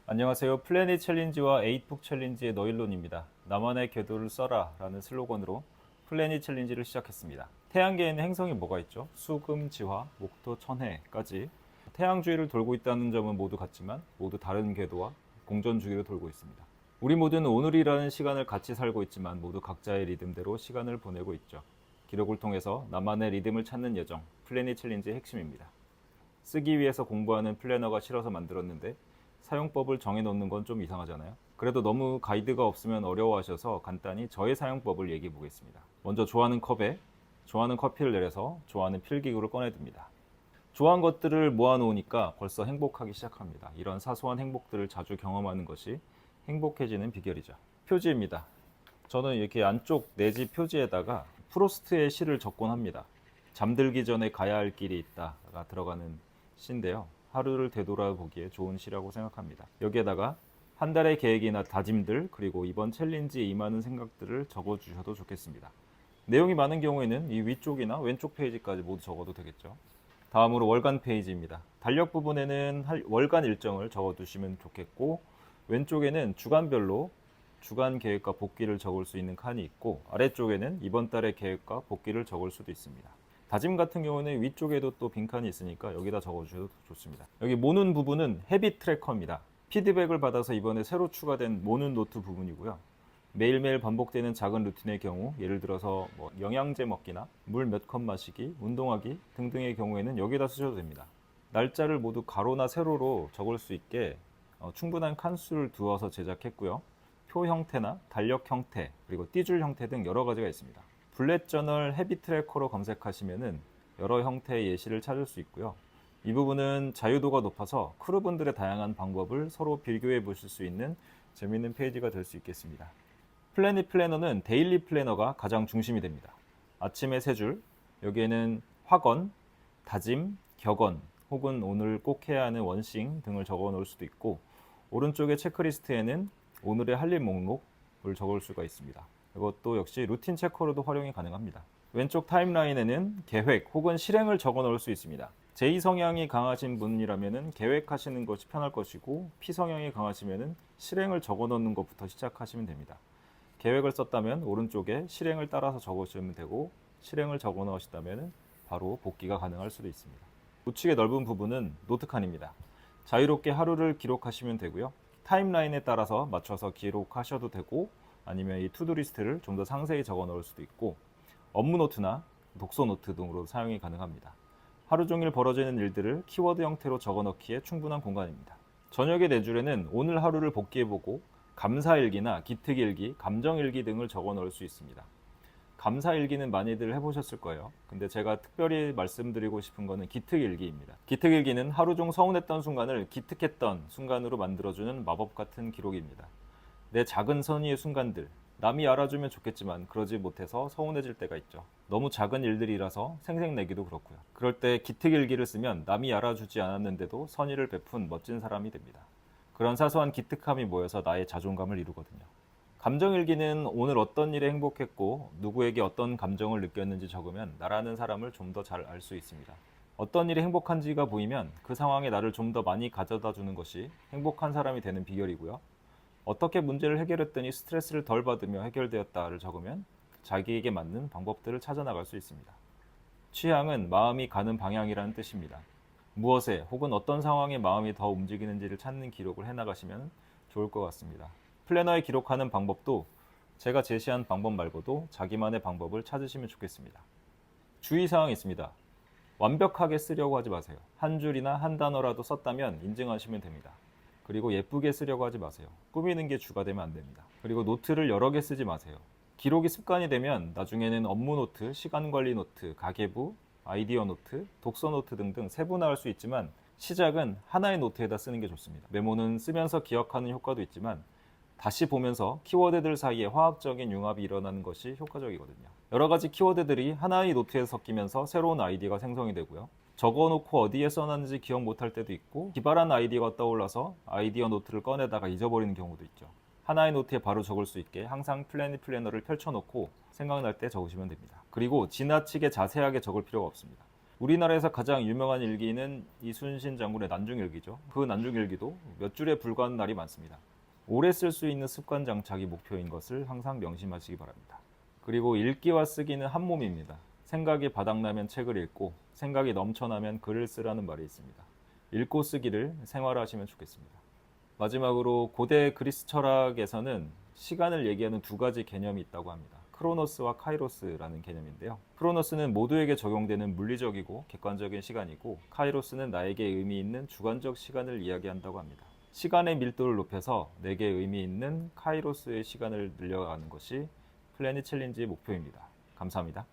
안녕하세요. 플래닛 챌린지와 에잇북 챌린지의 너일론입니다. 나만의 궤도를 써라 라는 슬로건으로 플래닛 챌린지를 시작했습니다. 태양계에는 행성이 뭐가 있죠? 수금, 지화, 목토, 천해까지 태양주위를 돌고 있다는 점은 모두 같지만 모두 다른 궤도와 공전 주기로 돌고 있습니다. 우리 모두는 오늘이라는 시간을 같이 살고 있지만 모두 각자의 리듬대로 시간을 보내고 있죠. 기록을 통해서 나만의 리듬을 찾는 여정, 플래닛 챌린지의 핵심입니다. 쓰기 위해서 공부하는 플래너가 싫어서 만들었는데 사용법을 정해놓는 건 좀 이상하잖아요. 그래도 너무 가이드가 없으면 어려워하셔서 간단히 저의 사용법을 얘기해 보겠습니다. 먼저 좋아하는 컵에 좋아하는 커피를 내려서 좋아하는 필기구를 꺼내듭니다. 좋아하는 것들을 모아놓으니까 벌써 행복하기 시작합니다. 이런 사소한 행복들을 자주 경험하는 것이 행복해지는 비결이죠. 표지입니다. 저는 이렇게 안쪽 내지 표지에다가 프로스트의 시를 적곤 합니다. 잠들기 전에 가야 할 길이 있다가 들어가는 시인데요. 하루를 되돌아보기에 좋은 시라고 생각합니다. 여기에다가 한 달의 계획이나 다짐들 그리고 이번 챌린지에 임하는 생각들을 적어주셔도 좋겠습니다. 내용이 많은 경우에는 이 위쪽이나 왼쪽 페이지까지 모두 적어도 되겠죠. 다음으로 월간 페이지입니다. 달력 부분에는 월간 일정을 적어두시면 좋겠고 왼쪽에는 주간별로 주간 계획과 복귀를 적을 수 있는 칸이 있고 아래쪽에는 이번 달의 계획과 복귀를 적을 수도 있습니다. 다짐 같은 경우는 위쪽에도 또 빈칸이 있으니까 여기다 적어주셔도 좋습니다. 여기 모눈 부분은 헤비 트래커입니다. 피드백을 받아서 이번에 새로 추가된 모눈 노트 부분이고요. 매일매일 반복되는 작은 루틴의 경우 예를 들어서 영양제 먹기나 물 몇 컵 마시기, 운동하기 등등의 경우에는 여기다 쓰셔도 됩니다. 날짜를 모두 가로나 세로로 적을 수 있게 충분한 칸수를 두어서 제작했고요. 표 형태나 달력 형태 그리고 띠줄 형태 등 여러 가지가 있습니다. 블렛 저널 헤비 트래커로 검색하시면은 여러 형태의 예시를 찾을 수 있고요. 이 부분은 자유도가 높아서 크루분들의 다양한 방법을 서로 비교해 보실 수 있는 재미있는 페이지가 될 수 있겠습니다. 플래닛 플래너는 데일리 플래너가 가장 중심이 됩니다. 아침에 3줄, 여기에는 확언, 다짐, 격언, 혹은 오늘 꼭 해야 하는 원싱 등을 적어 놓을 수도 있고 오른쪽의 체크리스트에는 오늘의 할 일 목록을 적을 수가 있습니다. 이것도 역시 루틴 체커로도 활용이 가능합니다. 왼쪽 타임라인에는 계획 혹은 실행을 적어 넣을 수 있습니다. 제2 성향이 강하신 분이라면 계획하시는 것이 편할 것이고 P성향이 강하시면 실행을 적어 넣는 것부터 시작하시면 됩니다. 계획을 썼다면 오른쪽에 실행을 따라서 적으시면 되고 실행을 적어 넣으시다면 바로 복귀가 가능할 수도 있습니다. 우측의 넓은 부분은 노트칸입니다. 자유롭게 하루를 기록하시면 되고요. 타임라인에 따라서 맞춰서 기록하셔도 되고 아니면 이 투두 리스트를 좀 더 상세히 적어 넣을 수도 있고 업무 노트나 독서 노트 등으로 사용이 가능합니다. 하루 종일 벌어지는 일들을 키워드 형태로 적어 넣기에 충분한 공간입니다. 저녁의 4줄에는 오늘 하루를 복기해보고 감사일기나 기특일기, 감정일기 등을 적어 넣을 수 있습니다. 감사일기는 많이들 해보셨을 거예요. 근데 제가 특별히 말씀드리고 싶은 거는 기특일기입니다. 기특일기는 하루 종 서운했던 순간을 기특했던 순간으로 만들어주는 마법 같은 기록입니다. 내 작은 선의의 순간들, 남이 알아주면 좋겠지만 그러지 못해서 서운해질 때가 있죠. 너무 작은 일들이라서 생색내기도 그렇고요. 그럴 때 기특일기를 쓰면 남이 알아주지 않았는데도 선의를 베푼 멋진 사람이 됩니다. 그런 사소한 기특함이 모여서 나의 자존감을 이루거든요. 감정일기는 오늘 어떤 일에 행복했고 누구에게 어떤 감정을 느꼈는지 적으면 나라는 사람을 좀 더 잘 알 수 있습니다. 어떤 일이 행복한지가 보이면 그 상황에 나를 좀 더 많이 가져다 주는 것이 행복한 사람이 되는 비결이고요. 어떻게 문제를 해결했더니 스트레스를 덜 받으며 해결되었다를 적으면 자기에게 맞는 방법들을 찾아 나갈 수 있습니다. 취향은 마음이 가는 방향이라는 뜻입니다. 무엇에 혹은 어떤 상황에 마음이 더 움직이는지를 찾는 기록을 해나가시면 좋을 것 같습니다. 플래너에 기록하는 방법도 제가 제시한 방법 말고도 자기만의 방법을 찾으시면 좋겠습니다. 주의사항이 있습니다. 완벽하게 쓰려고 하지 마세요. 한 줄이나 한 단어라도 썼다면 인증하시면 됩니다. 그리고 예쁘게 쓰려고 하지 마세요. 꾸미는 게 주가 되면 안 됩니다. 그리고 노트를 여러 개 쓰지 마세요. 기록이 습관이 되면 나중에는 업무 노트, 시간 관리 노트, 가계부, 아이디어 노트, 독서 노트 등등 세분화할 수 있지만 시작은 하나의 노트에다 쓰는 게 좋습니다. 메모는 쓰면서 기억하는 효과도 있지만 다시 보면서 키워드들 사이에 화학적인 융합이 일어나는 것이 효과적이거든요. 여러 가지 키워드들이 하나의 노트에 섞이면서 새로운 아이디어가 생성이 되고요. 적어놓고 어디에 써놨는지 기억 못할 때도 있고 기발한 아이디어가 떠올라서 아이디어 노트를 꺼내다가 잊어버리는 경우도 있죠. 하나의 노트에 바로 적을 수 있게 항상 플래닛 플래너를 펼쳐놓고 생각날 때 적으시면 됩니다. 그리고 지나치게 자세하게 적을 필요가 없습니다. 우리나라에서 가장 유명한 일기는 이순신 장군의 난중일기죠. 그 난중일기도 몇 줄에 불과한 날이 많습니다. 오래 쓸 수 있는 습관 장착이 목표인 것을 항상 명심하시기 바랍니다. 그리고 읽기와 쓰기는 한 몸입니다. 생각이 바닥나면 책을 읽고 생각이 넘쳐나면 글을 쓰라는 말이 있습니다. 읽고 쓰기를 생활화하시면 좋겠습니다. 마지막으로 고대 그리스 철학에서는 시간을 얘기하는 두 가지 개념이 있다고 합니다. 크로노스와 카이로스라는 개념인데요. 크로노스는 모두에게 적용되는 물리적이고 객관적인 시간이고, 카이로스는 나에게 의미 있는 주관적 시간을 이야기한다고 합니다. 시간의 밀도를 높여서 내게 의미 있는 카이로스의 시간을 늘려가는 것이 플래닛 챌린지의 목표입니다. 감사합니다.